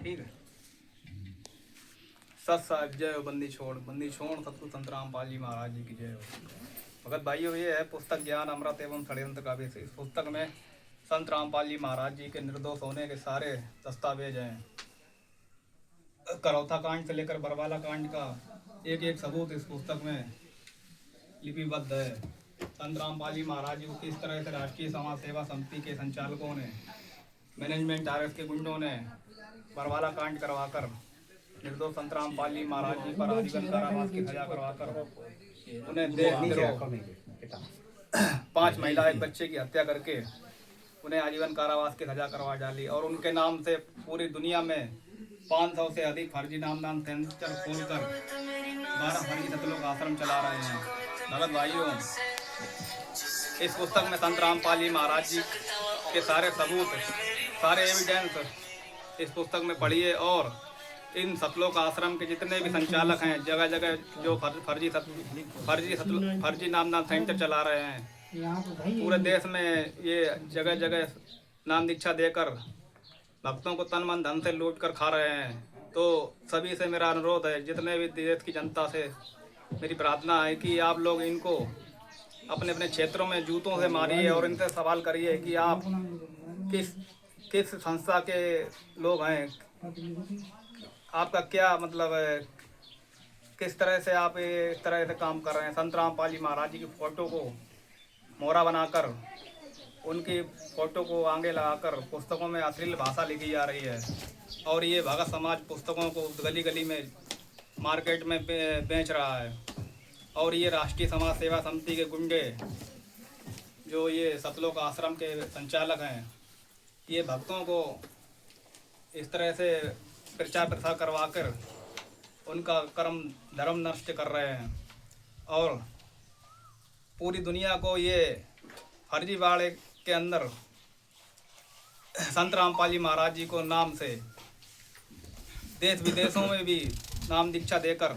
ठीक है। सत साहब जय हो, बंदी छोड़ सतगुरु संत रामपाल जी महाराज जी की जय हो। भगत भाइयों, ये है पुस्तक ज्ञान अमृत एवं षड्यंत्र का विषय। इस पुस्तक में संत रामपाल जी महाराज जी के निर्दोष होने के सारे दस्तावेज हैं। करौथा कांड से लेकर बरवाला कांड का एक एक सबूत इस पुस्तक में लिपिबद्ध है। संत रामपाल जी महाराज जी को किस तरह से राष्ट्रीय समाज सेवा समिति के संचालकों ने, मैनेजमेंट आरएस के गुंडों ने बरवाला कांड करवाकर निर्दोष संत रामपाल जी महाराज जी पर आजीवन कारावास की सजा करवाकर उन्हें देशद्रोह 5 महिला एक बच्चे की हत्या करके उन्हें आजीवन कारावास की सजा करवा डाली और उनके नाम से पूरी दुनिया में 500 से अधिक फर्जी नामदान सेंटर खोलकर 12 फर्जी सतलोक आश्रम चला रहे हैं। भगत भाइयों, इस पुस्तक में संत रामपाल जी महाराज जी के सारे सबूत, सारे एविडेंस इस पुस्तक में पढ़िए और इन सतलोक आश्रम के जितने भी संचालक हैं, जगह जगह जो फर्जी नामदान सेंटर चला रहे हैं, पूरे देश में ये जगह जगह नाम दीक्षा देकर भक्तों को तन मन धन से लूट कर खा रहे हैं। तो सभी से मेरा अनुरोध है, जितने भी देश की जनता से मेरी प्रार्थना है कि आप लोग इनको अपने अपने क्षेत्रों में जूतों से मारिए और इनसे सवाल करिए कि आप किस संस्था के लोग हैं, आपका क्या मतलब है, किस तरह से आप इस तरह से काम कर रहे हैं। संत रामपाल जी महाराज जी की फ़ोटो को मोहरा बनाकर उनकी फ़ोटो को आगे लगाकर पुस्तकों में अश्लील भाषा लिखी जा रही है और ये भगत समाज पुस्तकों को गली गली में मार्केट में बेच रहा है। और ये राष्ट्रीय समाज सेवा समिति के गुंडे, जो ये सतलोक आश्रम के संचालक हैं, ये भक्तों को इस तरह से प्रचार प्रसार करवाकर उनका कर्म धर्म नष्ट कर रहे हैं और पूरी दुनिया को ये फर्जीवाड़े के अंदर संत रामपाल जी महाराज जी को नाम से देश विदेशों में भी नाम दीक्षा देकर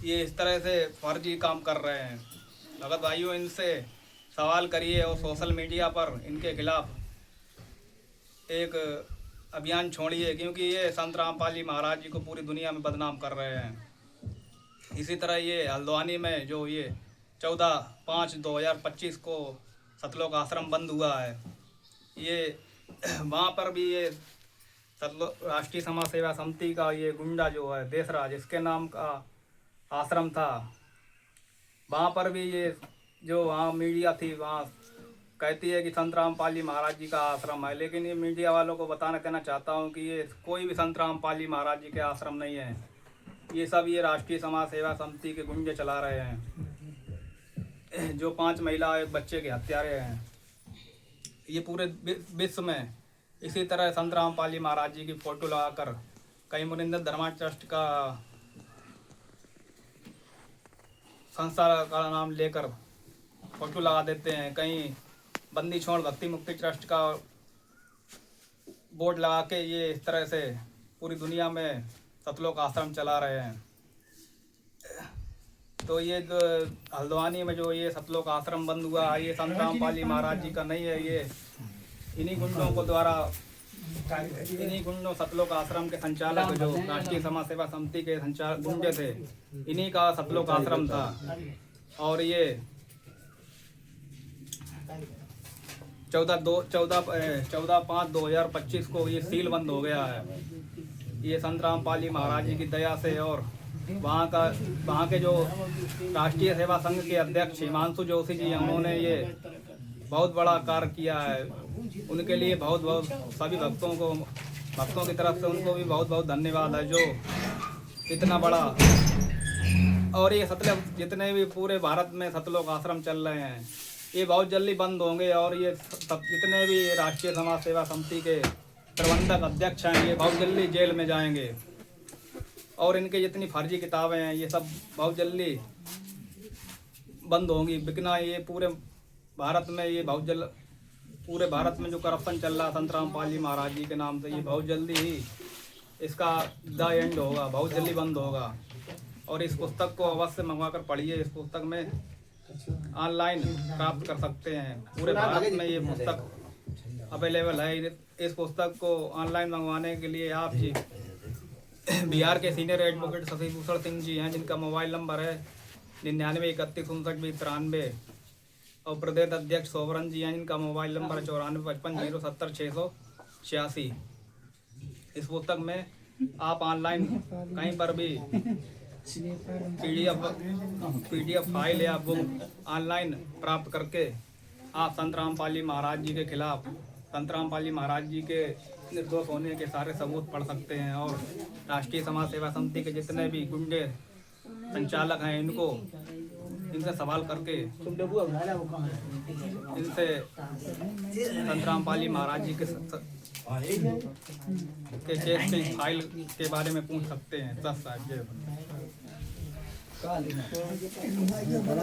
ये इस तरह से फर्जी काम कर रहे हैं। भगत भाइयों, इनसे सवाल करिए और सोशल मीडिया पर इनके खिलाफ एक अभियान छोड़िए, क्योंकि ये संत रामपाल जी महाराज जी को पूरी दुनिया में बदनाम कर रहे हैं। इसी तरह ये हल्द्वानी में जो ये 14/5/2025 को सतलोक आश्रम बंद हुआ है, ये वहाँ पर भी ये राष्ट्रीय समाज सेवा समिति का ये गुंडा जो है देशराज, इसके नाम का आश्रम था, वहाँ पर भी ये जो वहाँ मीडिया थी वहाँ कहती है कि संत रामपाल जी महाराज जी का आश्रम है, लेकिन ये मीडिया वालों को बताना कहना चाहता हूँ कि ये कोई भी संत रामपाल जी महाराज जी के आश्रम नहीं है। ये सब ये राष्ट्रीय समाज सेवा समिति के गुंडे चला रहे हैं, जो 5 महिला एक बच्चे के हत्यारे हैं। ये पूरे विश्व में इसी तरह संत रामपाल जी महाराज जी की फ़ोटो लगाकर कहीं मुनिंदर धर्मा ट्रस्ट का संस्था का नाम लेकर फ़ोटो लगा देते हैं, कहीं बंदी छोड़ भक्ति मुक्ति ट्रस्ट का बोर्ड लगा के ये इस तरह से पूरी दुनिया में सतलोक आश्रम चला रहे हैं। तो ये जो हल्द्वानी में जो ये सतलोक आश्रम बंद हुआ, ये संत रामपाल जी महाराज जी का नहीं है, ये इन्हीं गुंडों को द्वारा, इन्हीं गुंडों सतलोक आश्रम के संचालक जो राष्ट्रीय समाज सेवा समिति के संचालक गुंडे थे, इन्हीं का सतलोक आश्रम था। और ये 14/5/2025 को ये सील बंद हो गया है। ये संत रामपाल जी महाराज जी की दया से और वहाँ के जो राष्ट्रीय सेवा संघ के अध्यक्ष हिमांशु जोशी जी हैं, उन्होंने ये बहुत बड़ा कार्य किया है। उनके लिए बहुत बहुत सभी भक्तों की तरफ से उनको भी बहुत बहुत धन्यवाद है, जो इतना बड़ा। और ये सतलोक जितने भी पूरे भारत में सतलोक आश्रम चल रहे हैं, ये बहुत जल्दी बंद होंगे और ये जितने भी राष्ट्रीय समाज सेवा समिति के प्रबंधक अध्यक्ष हैं, ये बहुत जल्दी जेल में जाएंगे और इनके जितनी फर्जी किताबें हैं ये सब बहुत जल्दी बंद होंगी बिकना। ये पूरे भारत में पूरे भारत में जो करप्शन चल रहा संत रामपाल जी महाराज जी के नाम से, ये बहुत जल्दी ही इसका द एंड होगा, बहुत जल्दी बंद होगा। और इस पुस्तक को अवश्य मंगवा कर पढ़िए। इस पुस्तक में ऑनलाइन प्राप्त कर सकते हैं। पूरे भारत में ये पुस्तक अवेलेबल है। इस पुस्तक को ऑनलाइन मंगवाने के लिए आप जी बिहार के सीनियर एडवोकेट शशिभूषण सिंह जी हैं, जिनका मोबाइल नंबर है 993159 और प्रदेश अध्यक्ष सोबरन जी हैं, जिनका मोबाइल नंबर है 9455070686। इस पुस्तक में आप ऑनलाइन कहीं पर भी पीडीएफ फाइल या बुक ऑनलाइन प्राप्त करके आप संत रामपाली महाराज जी के खिलाफ, संत रामपाली महाराज जी के निर्दोष होने के सारे सबूत पढ़ सकते हैं और राष्ट्रीय समाज सेवा समिति के जितने भी गुंडे संचालक हैं इनसे सवाल करके इनसे संत रामपाली महाराज जी के केस के फाइल के बारे में पूछ सकते हैं। 10 साल